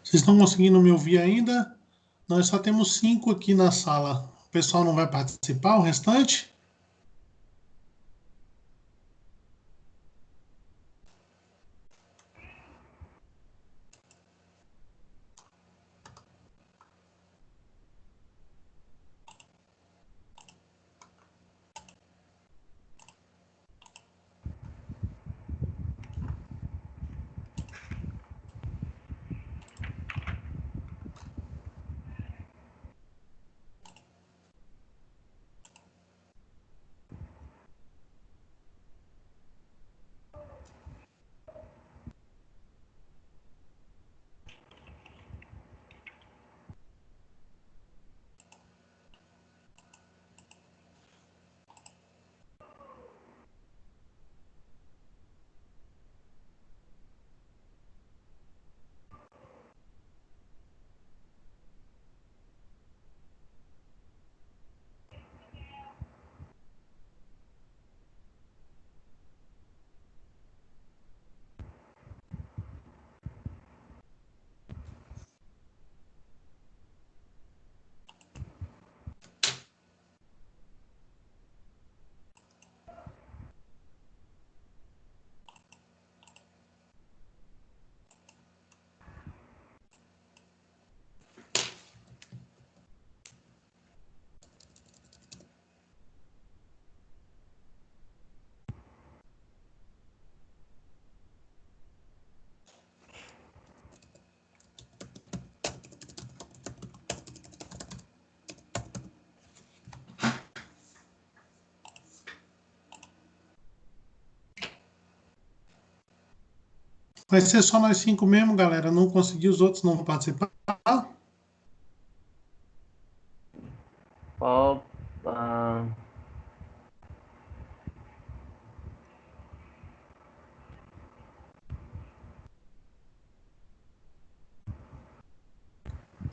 Vocês estão conseguindo me ouvir ainda? Nós só temos 5 aqui na sala. O pessoal não vai participar, o restante? Vai ser só nós 5 mesmo, galera. Não consegui, os outros não vão participar. Falta.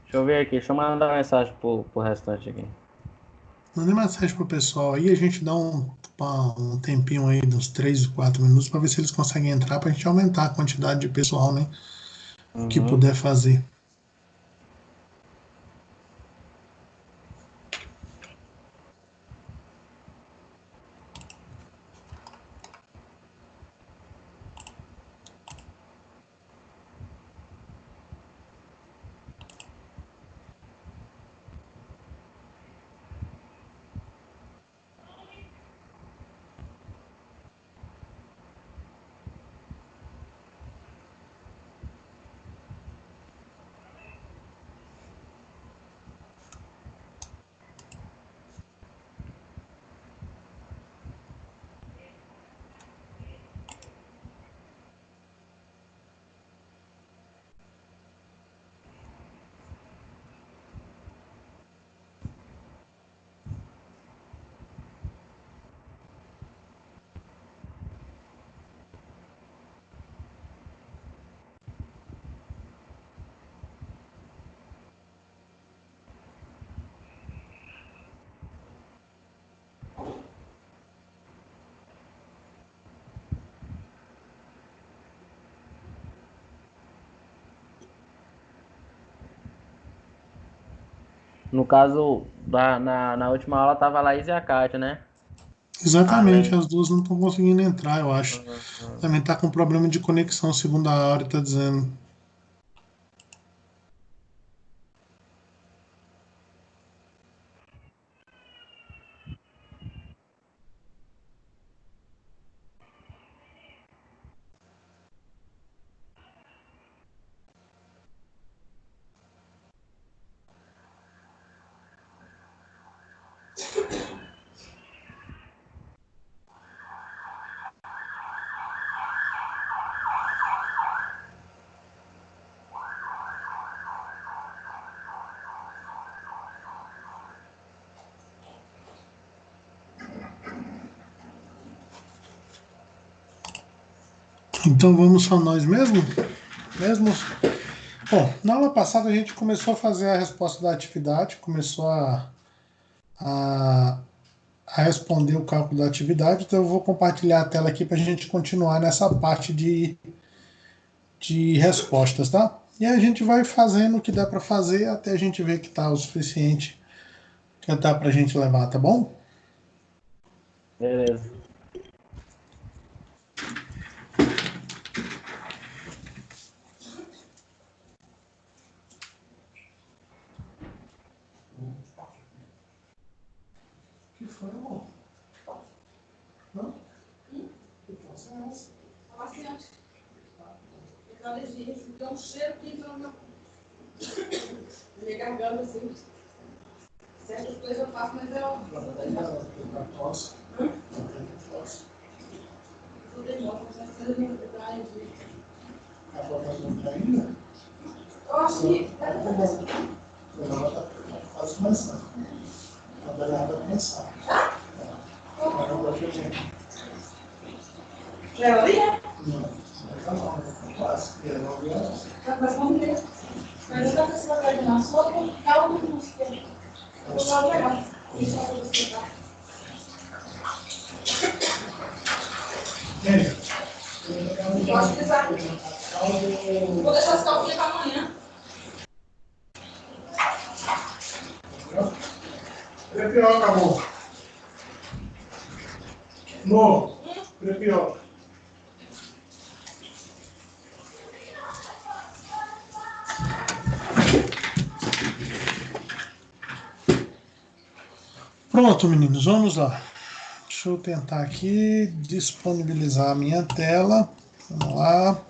Deixa eu ver aqui, deixa eu mandar mensagem pro restante aqui. Mandei mensagem pro pessoal aí, a gente dá um tempinho aí, uns 3, 4 minutos, para ver se eles conseguem entrar, para a gente aumentar a quantidade de pessoal, né? Que Uhum. puder fazer. No caso, na última aula tava a Laís e a Kátia, né? Exatamente, Além. as duas não estão conseguindo entrar, eu acho. Uhum. Também tá com problema de conexão, segundo a Áurea tá dizendo. Então vamos só nós mesmo? Bom, na aula passada a gente começou a fazer a resposta da atividade, começou a, a responder o cálculo da atividade, então eu vou compartilhar a tela aqui para a gente continuar nessa parte de respostas, tá? E a gente vai fazendo o que dá para fazer até a gente ver que tá o suficiente que dá para a gente levar, tá bom? Beleza. Que foi, amor? Não? Que força é essa? Amaciante. Fica alergia, fica um cheiro que entra na minha garganta, assim. Certas coisas eu faço, mas eu Tá tosse. tudo em volta, mas essa coisa me traz de... A boca não tá ainda? Eu acho que... Ela tá quase começando. A Bela vai começar. Agora eu vou fazer. Já é ali, é? Não, quase. Mas vamos ver. Mas eu tô com esse papel de nosso outro caldo com os que eu vou pegar. Isso é pra você, tá? Pode precisar. Vou deixar as calcinhas para amanhã. Crepioca, amor. Amor, crepioca. Pronto, meninos, vamos lá. Deixa eu tentar aqui disponibilizar a minha tela. Vamos lá.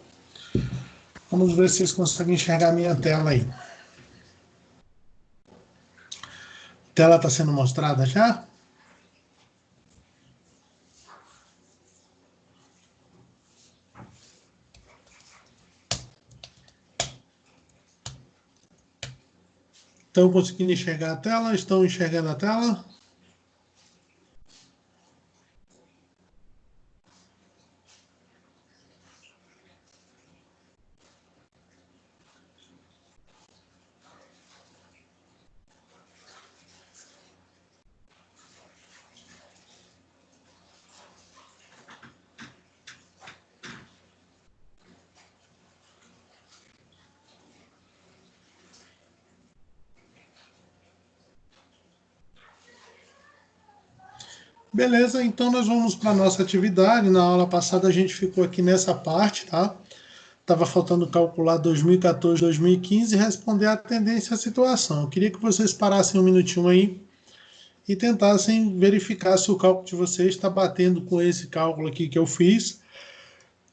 Vamos ver se vocês conseguem enxergar a minha tela aí. A tela está sendo mostrada já? Estão conseguindo enxergar a tela? Estão enxergando a tela? Beleza, então nós vamos para a nossa atividade. Na aula passada a gente ficou aqui nessa parte, tá? Estava faltando calcular 2014, 2015 e responder a tendência à situação. Eu queria que vocês parassem um minutinho aí e tentassem verificar se o cálculo de vocês está batendo com esse cálculo aqui que eu fiz.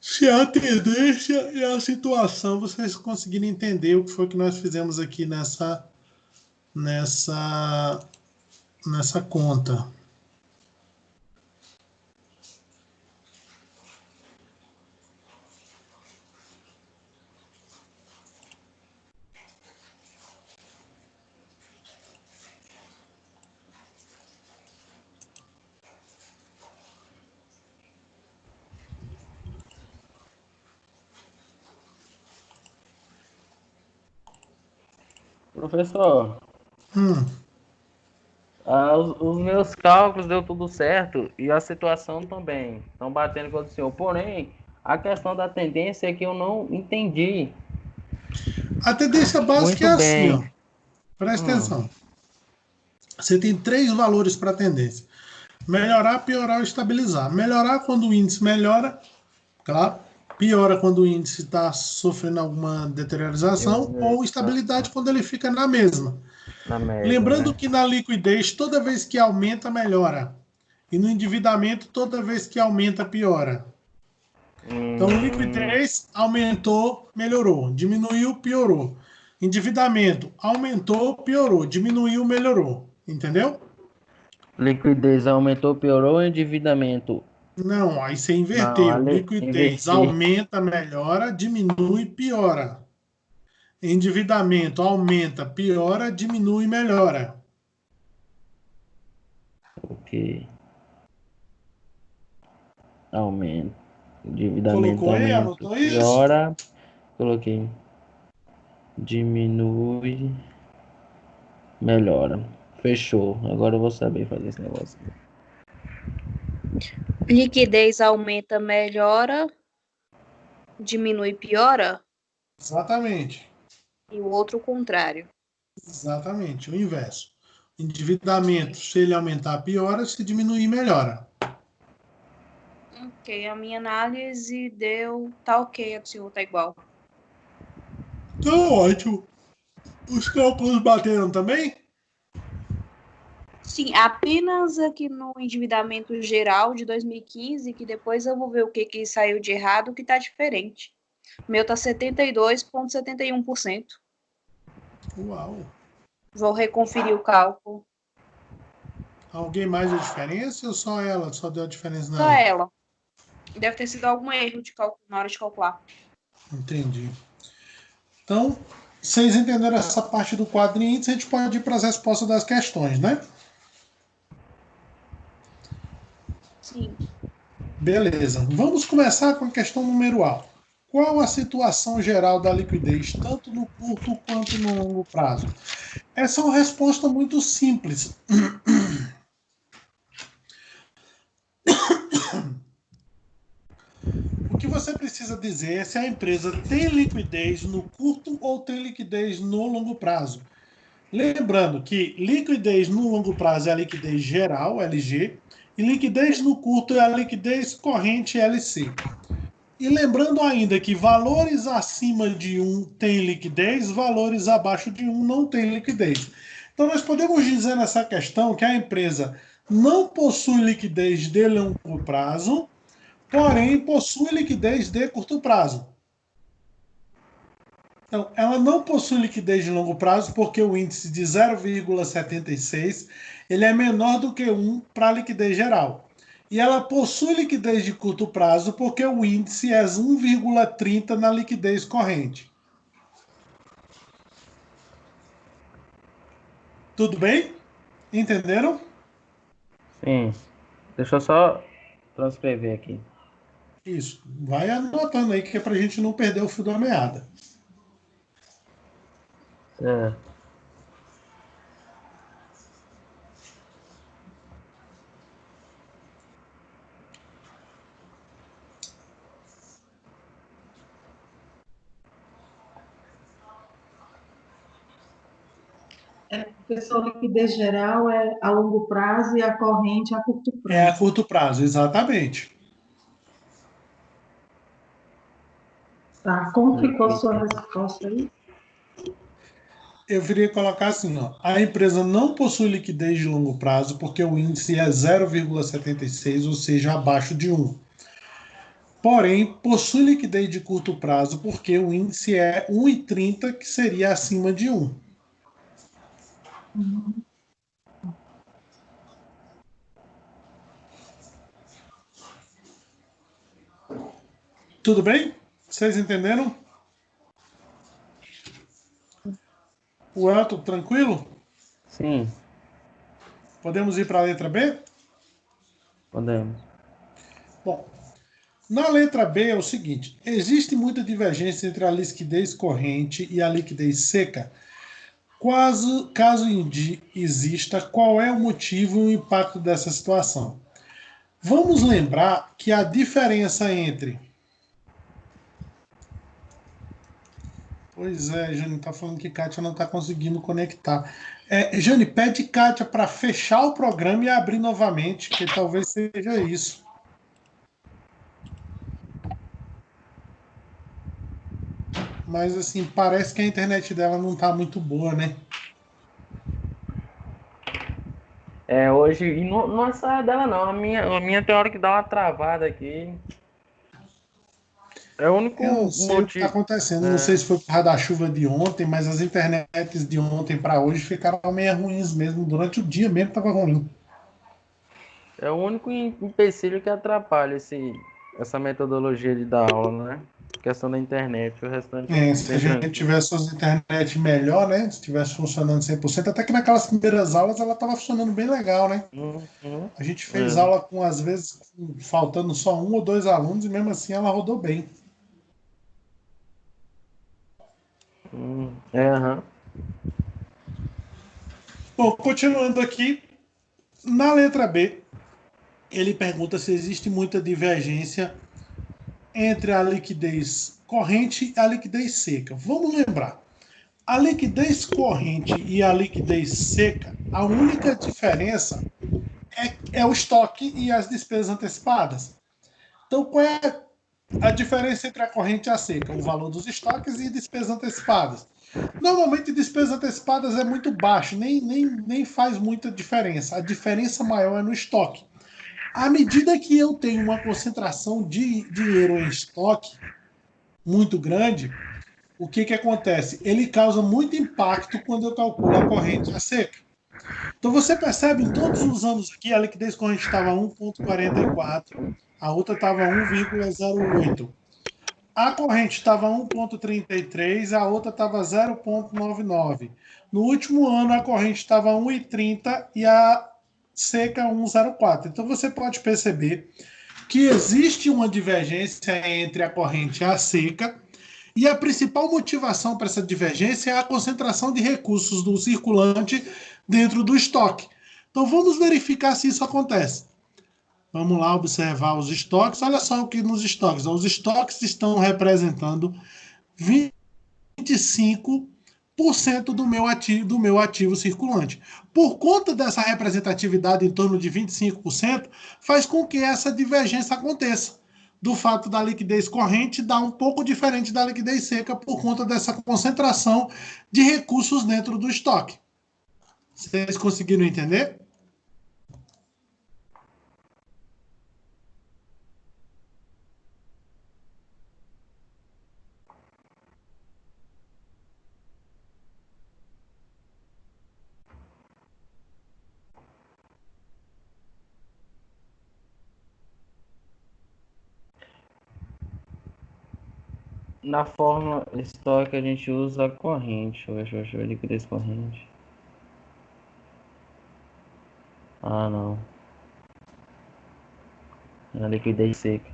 Se a tendência e a situação vocês conseguirem entender o que foi que nós fizemos aqui nessa, nessa conta. Professor, Hum, os meus cálculos deu tudo certo e a situação também. Estão batendo com o senhor. Porém, a questão da tendência é que eu não entendi a tendência básica é muito assim, ó. bem. Presta Hum, atenção. Você tem três valores para a tendência: melhorar, piorar ou estabilizar. Melhorar quando o índice melhora, claro. Piora quando o índice está sofrendo alguma deteriorização, eu ou estabilidade quando ele fica na mesma. na média, Lembrando né? que na liquidez, toda vez que aumenta, melhora. E no endividamento, toda vez que aumenta, piora. Então, Hum, liquidez aumentou, melhorou. Diminuiu, piorou. Endividamento aumentou, piorou. Diminuiu, melhorou. Entendeu? liquidez aumentou, piorou o endividamento. Não, aí você Não, inverteu. ali Liquidez inverti. aumenta, melhora, diminui, piora. Endividamento aumenta, piora, diminui, melhora. Ok. Aumenta. Endividamento Colocou aí, aumenta, anotou isso? piora. Coloquei. Diminui, melhora. Fechou. Agora eu vou saber fazer esse negócio. Liquidez aumenta, melhora, diminui, piora? Exatamente. E o outro o contrário. Exatamente, o inverso. Endividamento, se ele aumentar, piora, se diminuir, melhora. Ok, a minha análise deu. Tá ok, a do senhor tá igual. Então, ótimo. Os cálculos bateram também? Sim, apenas aqui no endividamento geral de 2015, que depois eu vou ver o que saiu de errado, que tá diferente. O meu tá 72,71%. Uau. Vou reconferir o cálculo. Alguém mais deu diferença ou só ela só deu a diferença Só nela? ela. Deve ter sido algum erro de cálculo na hora de calcular. Entendi. Então, vocês entenderam essa parte do quadrinho, a gente pode ir para as respostas das questões, né? Sim. Beleza. Vamos começar com a questão número A. Qual a situação geral da liquidez, tanto no curto quanto no longo prazo? Essa é uma resposta muito simples. O que você precisa dizer é se a empresa tem liquidez no curto ou tem liquidez no longo prazo. Lembrando que liquidez no longo prazo é a liquidez geral, LG, e liquidez no curto é a liquidez corrente, LC. E lembrando ainda que valores acima de 1 têm liquidez, valores abaixo de 1 não têm liquidez. Então nós podemos dizer nessa questão que a empresa não possui liquidez de longo prazo, porém possui liquidez de curto prazo. Então, ela não possui liquidez de longo prazo porque o índice de 0,76 ele é menor do que 1 para a liquidez geral. E ela possui liquidez de curto prazo porque o índice é 1,30 na liquidez corrente. Tudo bem? Entenderam? Sim. Deixa eu só transcrever aqui. Isso. Vai anotando aí que é para a gente não perder o fio da meada. É. Professor, liquidez geral é a longo prazo e a corrente a curto É a prazo. curto prazo, exatamente. Tá, como ficou a sua resposta aí? Eu viria colocar assim, ó, a empresa não possui liquidez de longo prazo porque o índice é 0,76, ou seja, abaixo de 1. Porém, possui liquidez de curto prazo porque o índice é 1,30, que seria acima de 1. Uhum. Tudo bem? Vocês entenderam? O Elton, tranquilo? Sim, Podemos ir para a letra B? podemos. Bom, na letra B é o seguinte: existe muita divergência entre a liquidez corrente e a liquidez seca. Caso exista, qual é o motivo e o impacto dessa situação? Vamos lembrar que a diferença entre. Pois é, Jane está falando que Kátia não está conseguindo conectar. Jane, pede Kátia para fechar o programa e abrir novamente, que talvez seja isso. Mas assim, parece que a internet dela não está muito boa, né? É, hoje, e não é só dela não, a minha tem hora que dá uma travada aqui. É o único Eu não sei o que está motivo. acontecendo. Não sei É, se foi por causa da chuva de ontem, mas as internets de ontem para hoje ficaram meio ruins mesmo. Durante o dia mesmo estava ruim. é o único empecilho que atrapalha essa metodologia de dar aula, né? Questão da internet, o restante é Se a bem gente tranquilo. tivesse as internet melhor, né? Se tivesse funcionando 100%, até que naquelas primeiras aulas ela estava funcionando bem legal, né? Uhum, A gente fez é, aula com, às vezes, faltando só um ou dois alunos e mesmo assim ela rodou bem. aham. Bom, continuando aqui, na letra B, ele pergunta se existe muita divergência entre a liquidez corrente e a liquidez seca. Vamos lembrar. A liquidez corrente e a liquidez seca, a única diferença é o estoque e as despesas antecipadas. Então, qual é a diferença entre a corrente e a seca? O valor dos estoques e despesas antecipadas. Normalmente, despesas antecipadas é muito baixo, nem faz muita diferença. A diferença maior é no estoque. À medida que eu tenho uma concentração de dinheiro em estoque muito grande, o que acontece? Ele causa muito impacto quando eu calculo a corrente e a seca. Então você percebe, em todos os anos aqui, a liquidez corrente estava 1,44, a outra estava 1,08. A corrente estava 1,33, a outra estava 0,99. No último ano, a corrente estava 1,30 e a seca 1,04. Então você pode perceber que existe uma divergência entre a corrente e a seca, e a principal motivação para essa divergência é a concentração de recursos do circulante dentro do estoque. Então vamos verificar se isso acontece. Vamos lá observar os estoques. Olha só o que nos estoques. Os estoques estão representando 25% do meu ativo circulante. Por conta dessa representatividade em torno de 25%, faz com que essa divergência aconteça. Do fato da liquidez corrente dar um pouco diferente da liquidez seca por conta dessa concentração de recursos dentro do estoque. Vocês conseguiram entender? Na forma estoque, a gente usa a corrente. Deixa eu ver, liquidez corrente. Ah, não. É a liquidez seca.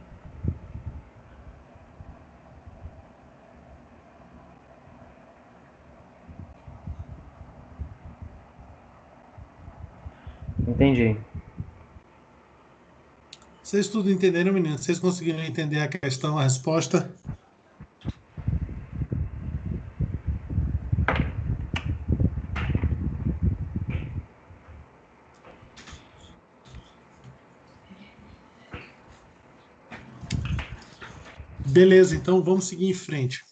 Entendi. Vocês tudo entenderam, meninos? Vocês conseguiram entender a questão, a resposta? Beleza, então vamos seguir em frente.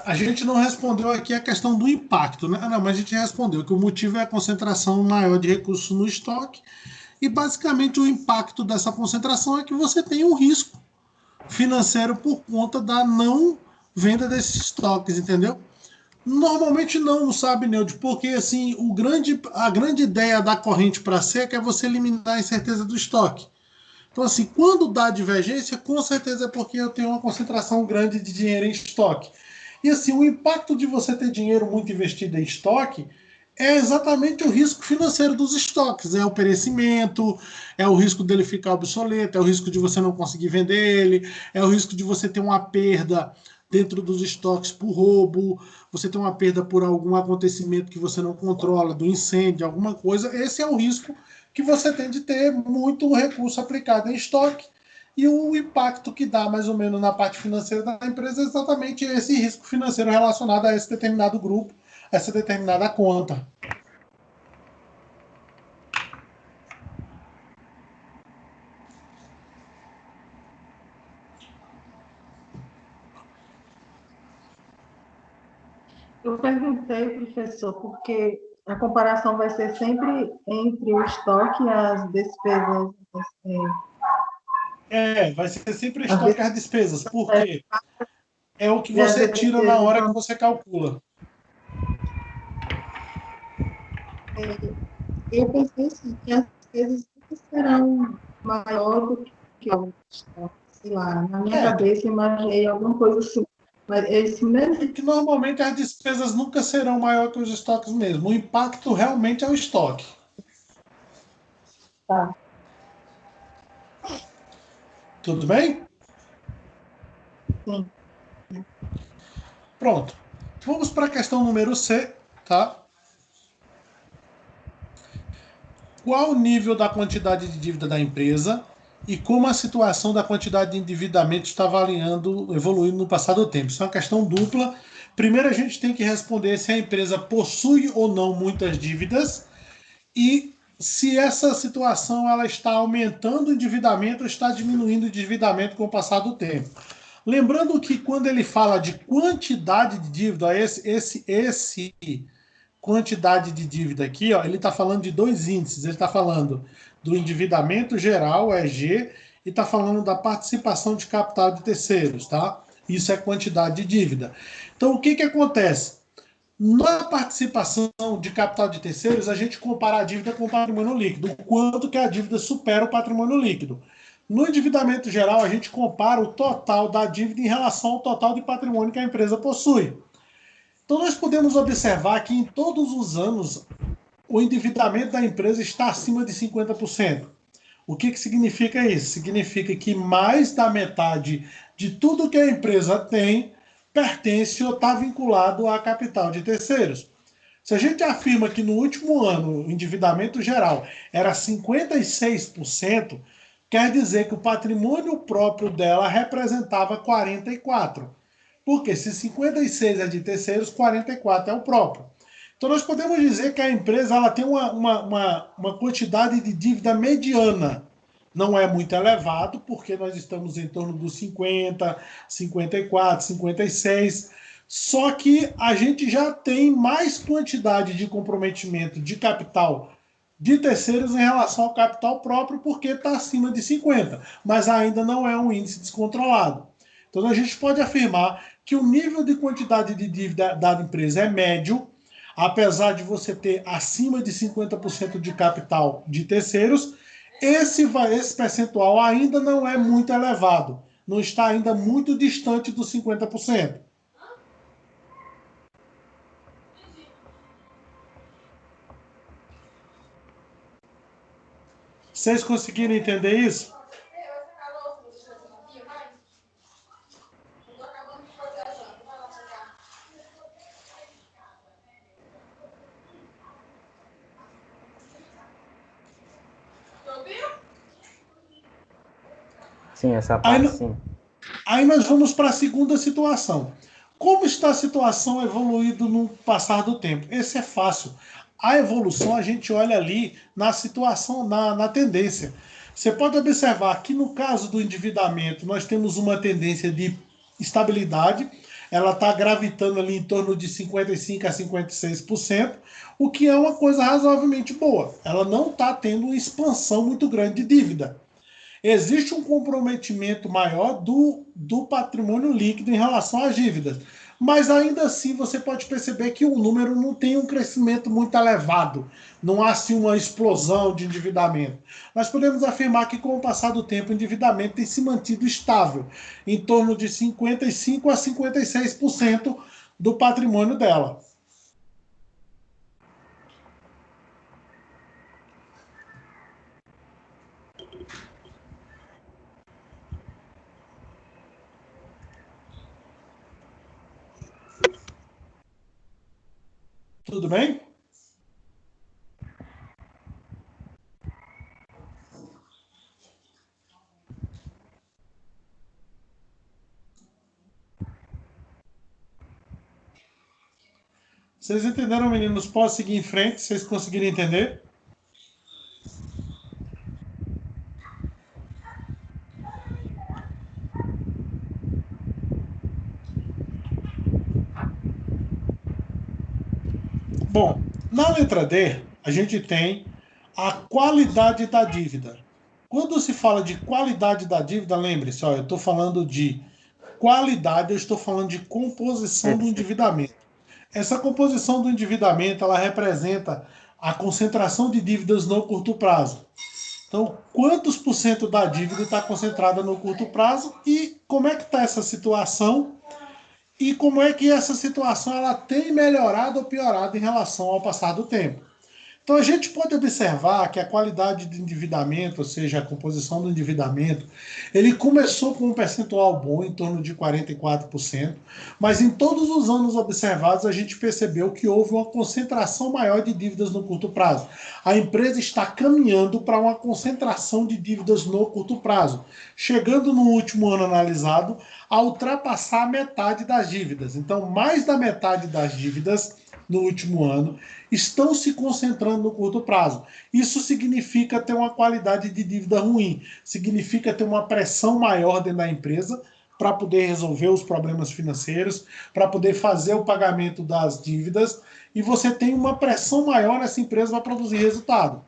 A gente não respondeu aqui a questão do impacto, né? Não, mas a gente respondeu que o motivo é a concentração maior de recursos no estoque e basicamente o impacto dessa concentração é que você tem um risco financeiro por conta da não venda desses estoques, entendeu? Normalmente não, sabe, Neude? Porque assim, a grande ideia da corrente para seca é você eliminar a incerteza do estoque. Então, assim, quando dá divergência, com certeza é porque eu tenho uma concentração grande de dinheiro em estoque. E assim, o impacto de você ter dinheiro muito investido em estoque é exatamente o risco financeiro dos estoques. É o perecimento, é o risco dele ficar obsoleto, é o risco de você não conseguir vender ele, é o risco de você ter uma perda dentro dos estoques por roubo, você tem uma perda por algum acontecimento que você não controla, do incêndio, alguma coisa. Esse é o risco que você tem de ter muito recurso aplicado em estoque. E o impacto que dá mais ou menos na parte financeira da empresa é exatamente esse risco financeiro relacionado a esse determinado grupo, a essa determinada conta. Eu perguntei, professor, porque a comparação vai ser sempre entre o estoque e as despesas. Vai ser sempre o estoque e as despesas. Por quê? É o que E as você tira na hora que despesas você calcula. eu pensei assim, que as despesas nunca serão maior do que o estoque. Sei lá, na minha cabeça eu imaginei alguma coisa assim. Mas é isso mesmo? Que normalmente as despesas nunca serão maior que os estoques mesmo. O impacto realmente é o estoque. Tá. Tudo bem? Sim. Pronto. Vamos para a questão número C, tá? Qual o nível da quantidade de dívida da empresa e como a situação da quantidade de endividamento está evoluindo no passado do tempo? Isso é uma questão dupla Primeiro a gente tem que responder se a empresa possui ou não muitas dívidas e se essa situação ela está aumentando o endividamento ou está diminuindo o endividamento com o passar do tempo. Lembrando que quando ele fala de quantidade de dívida, esse quantidade de dívida aqui, ó, ele está falando de dois índices. Ele está falando do endividamento geral, EG, e está falando da participação de capital de terceiros, tá? Isso é quantidade de dívida. Então, o que, que acontece? Na participação de capital de terceiros, a gente compara a dívida com o patrimônio líquido, o quanto que a dívida supera o patrimônio líquido. No endividamento geral, a gente compara o total da dívida em relação ao total de patrimônio que a empresa possui. Então, nós podemos observar que em todos os anos, o endividamento da empresa está acima de 50%. O que, que significa isso? Significa que mais da metade de tudo que a empresa tem pertence ou está vinculado a capital de terceiros. Se a gente afirma que no último ano o endividamento geral era 56%, quer dizer que o patrimônio próprio dela representava 44%. Porque se 56% é de terceiros, 44% é o próprio. Então nós podemos dizer que a empresa ela tem uma quantidade de dívida mediana. Não é muito elevado, porque nós estamos em torno dos 50, 54, 56. Só que a gente já tem mais quantidade de comprometimento de capital de terceiros em relação ao capital próprio, porque está acima de 50, mas ainda não é um índice descontrolado. Então a gente pode afirmar que o nível de quantidade de dívida da empresa é médio, apesar de você ter acima de 50% de capital de terceiros, esse percentual ainda não é muito elevado, não está ainda muito distante dos 50%. Vocês conseguiram entender isso? Sim, essa parte sim. Aí nós vamos para a segunda situação. Como está a situação evoluindo no passar do tempo? Esse é fácil. A evolução a gente olha ali na situação, na tendência. Você pode observar que no caso do endividamento nós temos uma tendência de estabilidade, ela está gravitando ali em torno de 55% a 56%, o que é uma coisa razoavelmente boa. Ela não está tendo uma expansão muito grande de dívida. Existe um comprometimento maior do patrimônio líquido em relação às dívidas. Mas ainda assim você pode perceber que o número não tem um crescimento muito elevado. Não há assim uma explosão de endividamento. Nós podemos afirmar que com o passar do tempo o endividamento tem se mantido estável, em torno de 55% a 56% do patrimônio dela. Tudo bem? Vocês entenderam, meninos? Posso seguir em frente? Vocês conseguiram entender? Bom, na letra D, a gente tem a qualidade da dívida. Quando se fala de qualidade da dívida, lembre-se, eu estou falando de qualidade, eu estou falando de composição do endividamento. Essa composição do endividamento, ela representa a concentração de dívidas no curto prazo. Então, quantos por cento da dívida está concentrada no curto prazo e como é que está essa situação e como é que essa situação ela tem melhorado ou piorado em relação ao passar do tempo. Então, a gente pode observar que a qualidade de endividamento, ou seja, a composição do endividamento, ele começou com um percentual bom, em torno de 44%, mas em todos os anos observados, a gente percebeu que houve uma concentração maior de dívidas no curto prazo. A empresa está caminhando para uma concentração de dívidas no curto prazo, chegando no último ano analisado a ultrapassar a metade das dívidas. Então, mais da metade das dívidas no último ano estão se concentrando no curto prazo. Isso significa ter uma qualidade de dívida ruim, significa ter uma pressão maior dentro da empresa para poder resolver os problemas financeiros, para poder fazer o pagamento das dívidas, e você tem uma pressão maior nessa empresa para produzir resultado.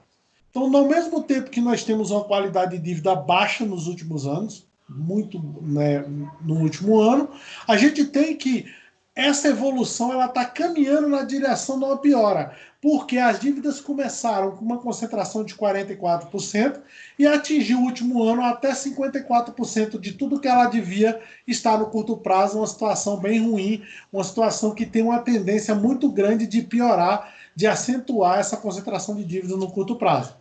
Então, ao mesmo tempo que nós temos uma qualidade de dívida baixa nos últimos anos, muito, né, no último ano, a gente tem que essa evolução ela está caminhando na direção de uma piora, porque as dívidas começaram com uma concentração de 44% e atingiu o último ano até 54% de tudo que ela devia estar no curto prazo, uma situação bem ruim, uma situação que tem uma tendência muito grande de piorar, de acentuar essa concentração de dívidas no curto prazo.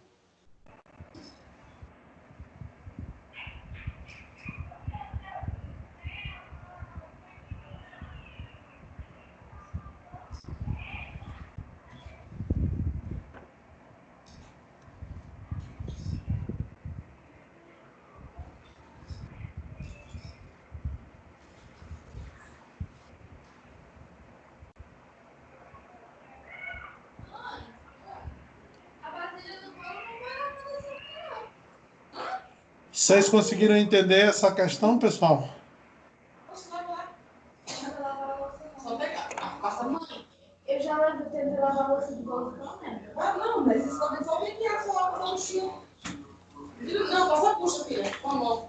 Vocês conseguiram entender essa questão, pessoal? Eu já lembro de ter lavar a louça de bola, não lembro. Ah, não, mas isso também só vem que é só lavar o chão. Não, passa a puxa, filha, com a mão.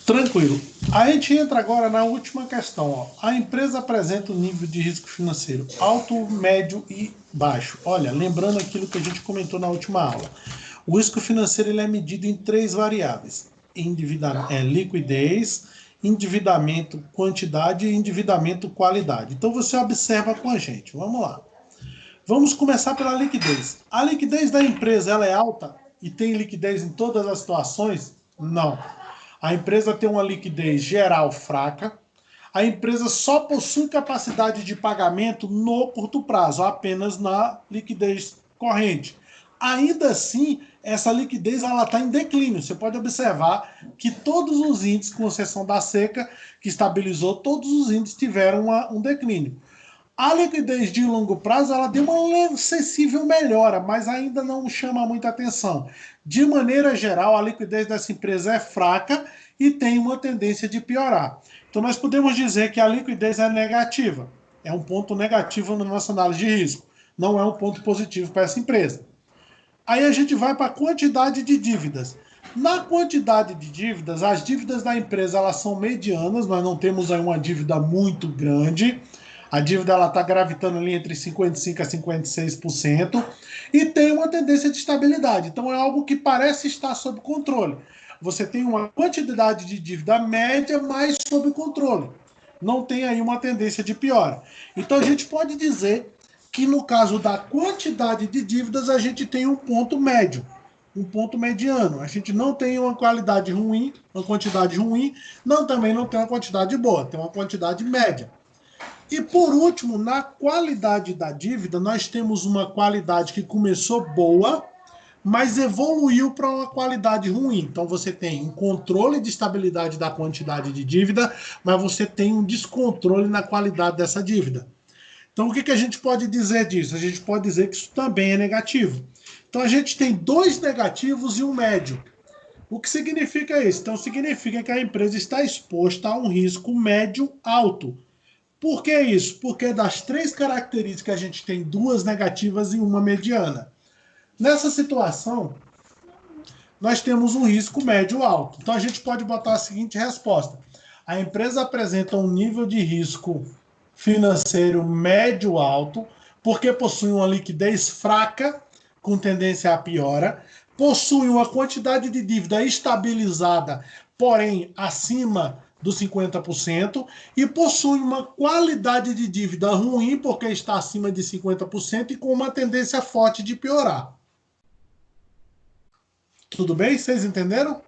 Tranquilo. A gente entra agora na última questão. Ó. A empresa apresenta um nível de risco financeiro alto, médio e baixo. Olha, lembrando aquilo que a gente comentou na última aula. O risco financeiro ele é medido em 3 variáveis. Liquidez, endividamento quantidade e endividamento qualidade. Então você observa com a gente. Vamos lá. Vamos começar pela liquidez. A liquidez da empresa ela é alta e tem liquidez em todas as situações? Não. A empresa tem uma liquidez geral fraca. A empresa só possui capacidade de pagamento no curto prazo, apenas na liquidez corrente. Ainda assim, essa liquidez está em declínio. Você pode observar que todos os índices, com exceção da seca, que estabilizou, todos os índices tiveram um declínio. A liquidez de longo prazo ela deu uma sensível melhora, mas ainda não chama muita atenção. De maneira geral, a liquidez dessa empresa é fraca e tem uma tendência de piorar. Então, nós podemos dizer que a liquidez é negativa. É um ponto negativo na nossa análise de risco. Não é um ponto positivo para essa empresa. Aí a gente vai para a quantidade de dívidas. Na quantidade de dívidas, as dívidas da empresa elas são medianas, nós não temos aí uma dívida muito grande. A dívida está gravitando ali entre 55% a 56% e tem uma tendência de estabilidade. Então é algo que parece estar sob controle. Você tem uma quantidade de dívida média, mas sob controle. Não tem aí uma tendência de piora. Então a gente pode dizer que no caso da quantidade de dívidas, a gente tem um ponto médio, um ponto mediano. A gente não tem uma qualidade ruim, uma quantidade ruim, também não tem uma quantidade boa, tem uma quantidade média. E por último, na qualidade da dívida, nós temos uma qualidade que começou boa, mas evoluiu para uma qualidade ruim. Então você tem um controle de estabilidade da quantidade de dívida, mas você tem um descontrole na qualidade dessa dívida. Então o que a gente pode dizer disso? A gente pode dizer que isso também é negativo. Então a gente tem 2 negativos e um médio. O que significa isso? Então significa que a empresa está exposta a um risco médio alto. Por que isso? Porque das 3 características a gente tem 2 negativas e uma mediana. Nessa situação, nós temos um risco médio alto. Então a gente pode botar a seguinte resposta. A empresa apresenta um nível de risco financeiro médio-alto, porque possuem uma liquidez fraca, com tendência à piora, possuem uma quantidade de dívida estabilizada, porém acima dos 50%, e possuem uma qualidade de dívida ruim, porque está acima de 50%, e com uma tendência forte de piorar. Tudo bem? Vocês entenderam?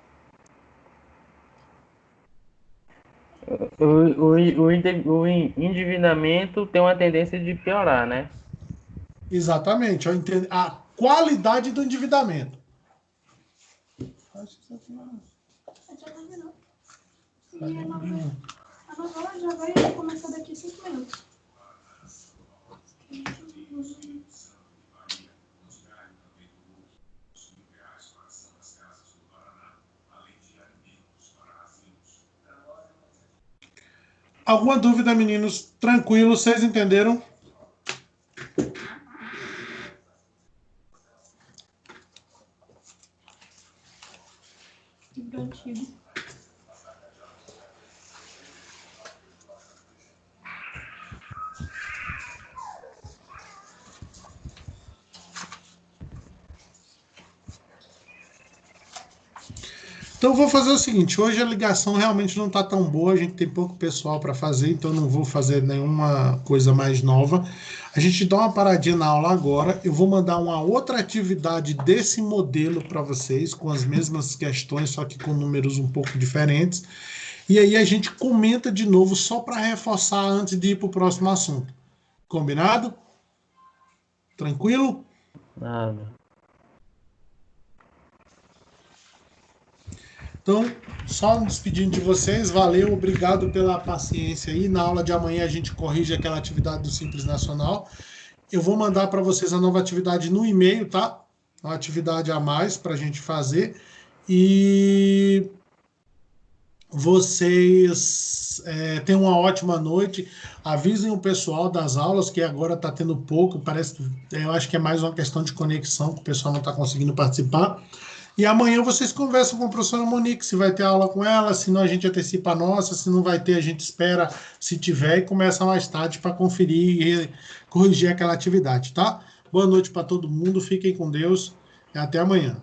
O endividamento tem uma tendência de piorar, né? Exatamente. A qualidade do endividamento. A novela já vai começar daqui a 5 minutos. Alguma dúvida, meninos? Tranquilo, vocês entenderam? Divertido. Então eu vou fazer o seguinte, hoje a ligação realmente não está tão boa, a gente tem pouco pessoal para fazer, então eu não vou fazer nenhuma coisa mais nova. A gente dá uma paradinha na aula agora, eu vou mandar uma outra atividade desse modelo para vocês, com as mesmas questões, só que com números um pouco diferentes. E aí a gente comenta de novo, só para reforçar antes de ir para o próximo assunto. Combinado? Tranquilo? Nada. Então, só me despedindo de vocês, valeu, obrigado pela paciência aí. Na aula de amanhã a gente corrige aquela atividade do Simples Nacional. Eu vou mandar para vocês a nova atividade no e-mail, tá? Uma atividade a mais para a gente fazer. E vocês tenham uma ótima noite. Avisem o pessoal das aulas, que agora está tendo pouco. Eu acho que é mais uma questão de conexão, que o pessoal não está conseguindo participar. E amanhã vocês conversam com a professora Monique, se vai ter aula com ela, se não a gente antecipa a nossa, se não vai ter a gente espera, se tiver, e começa mais tarde para conferir e corrigir aquela atividade, tá? Boa noite para todo mundo, fiquem com Deus e até amanhã.